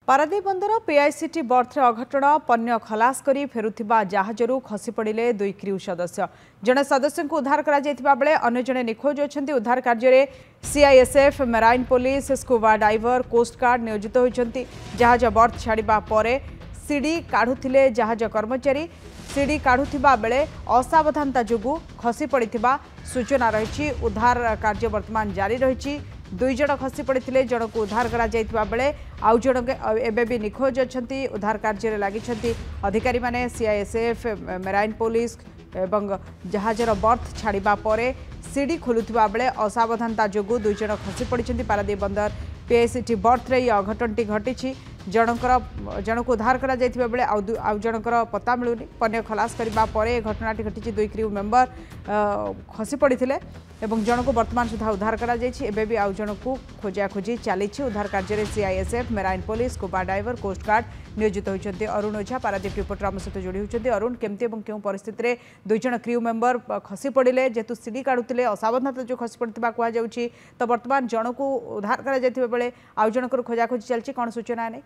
पारादीप बंदर पीआईसीटी बर्थरे अघटन पण्य खलास करी फेरुथिबा जहाजरू खसी पड़िले दुई क्रू सदस्य जड़े सदस्य को उद्धार करा जायतिबा बेले अन्य जड़े निखोज अछंती। उद्धार कार्य रे CISF marine police scuba diver coast guard नियोजित होइछंती। जहाज बर्थ छाड़िबा परे सीडी काढुथिले जहाज कर्मचारी सीडी काढुथिबा बेले असावधानता जोगु खसी पड़िथिबा सूचना रही। उद्धार कार्य वर्तमान जारी रही। दुई जन खसी पड़ते जन को उद्धार करा जायतिबा बेले आउ जन एबे भी निखोज अछंती। उद्धार कार्य रे लागिछंती अधिकारी माने सीआईएसएफ मेराइन पुलिस एवं जहाजर बर्थ छाड़िबा परे सीडी खोलुथिबा बेले असावधानता जोगु दुई जन खसी पड़िछंती। पारादीप बंदर पीआईसीटी बर्थ रे अघटनटी घटी जन को उद्धार करा जायतिबा बेले आउ जनकर पता मिलुनी। पण्य खलास करबा परे घटनाटी घटी। दुई क्रू मेंबर खसी पड़ते एवं जन को वर्तमान सुधा उद्धार करा जायछि। एबे भी आउ जन को खोजा खोजी चली। उद्धार कार्य CISF marine police scuba diver coast guard नियोजित होइछन्ते। अरुण ओझा पारादीप रिपोर्टर आम सहित जोड़ी होइछन्ते। अरुण केमती एवं केउ परिस्थिति रे दुई जन क्रू मेंबर खसी पड़िले जेतु सीडी काढुतिले असावधानता जो खसी पड़तिबा कुआ जाउछि। तो वर्तमान जन को उद्धार करा जायतिबा बेले आउ जनकर खोजा खोजी चलछि कोन सूचना नै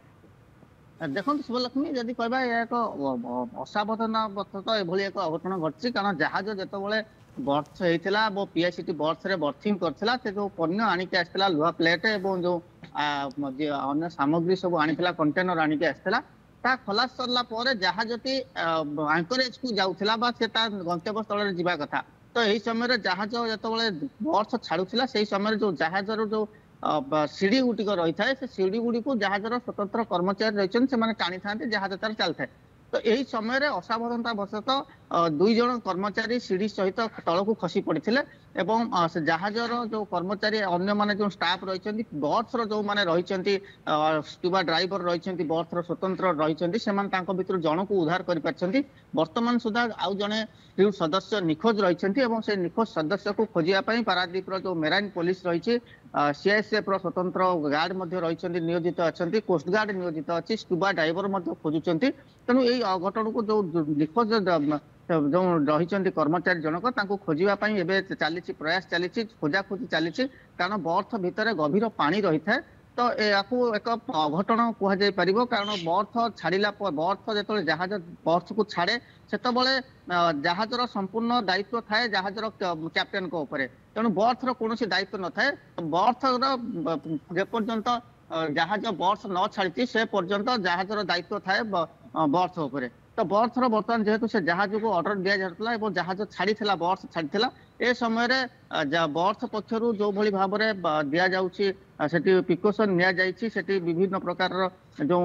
देखो शिवलक्ष्मी जदि कहबा एक असावधानता एभली एक अघटन घटछि। कारण जहाज जेतबेले बर्थ होइतिला वो पीआईसीटी बर्थ रे बर्थिंग करथिला से जो पण्य आनिके आस्थिला लुहा प्लेट एवं जो अन्य सामग्री सब आनिथिला कंटेनर आनिके आस्थिला ता खलास सरला परे जहाजटी एंकरेज को जाउथिला बा से ता गंतव्य स्थल रे जिबा कथा। तो एही समय जहाज जेतबेले बर्थ छाडुथिला सेही समय जो जहाजर जो सीढ़ी गुटिक रही है से सीढ़ी गुड़ी को जहाजर स्वतंत्र कर्मचारी रही से टाणी था जहाज तार चल था। तो यही समय असावधानता वशतः दुई जन कर्मचारी सीढ़ी सहित तल को खसी पड़ते से जहाजर जो कर्मचारी अन्य माने जो स्टाफ रही बर्थ जो माने रही स्कूबा ड्राइवर रही बर्थ स्वतंत्र रही से भर जन को उद्धार कर वर्तमान सुधा आउ जड़े क्रू सदस्य निखोज रही से निखोज सदस्य को खोजापी पारादीप जो मेराइन पुलिस रही सीआईएसएफ स्वतंत्र गार्ड रही नियोजित अच्छा कोस्ट गार्ड नियोजित अच्छी स्कूबा डाइवर खोजुंट। तेणु यही अघटन को जो निखोज जो रही कर्मचारी जनक खोजापी चली प्रयास चली खोजाखोजी चली। कारण बर्थ भितर गभीर पानी रही है। तो या एक अघटन कहुपर कारण बर्थ छाड़ा बर्थ जो जहाज बर्थ को छाड़े से जहाजर संपूर्ण दायित्व थाए जहाजर कैप्टेन को ऊपर। तेणु बर्थर कौन दायित्व न थाए। बर्थ जेपर्यंत जहाज बर्थ न छाड़ी से पर्यंत जहाजर दायित्व थाए बर्थ उपर। तो बर्थर बर्तमान जेहेतु से जहाज को ऑर्डर दि जाता है जहाज छाड़ी बर्थ छाड़ी ए समय बर्थ पक्षर जो भली भाव दि जाऊँगी प्रिकॉशन नि विभिन्न प्रकार जो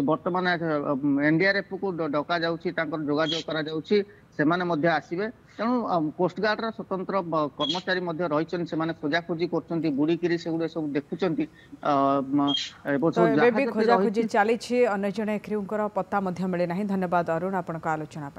वर्तमान एनडीआरएफ को डका जोगाजोग कर आसवे। तेणु कोस्ट गार्ड स्वतंत्र कर्मचारी रही खोजाखोजी कर बुड़ीकी सब देखुं खोजाखोजी चली। अन्य जड़े क्रूर पत्ता मिले ना। धन्यवाद अरुण आपण आलोचना।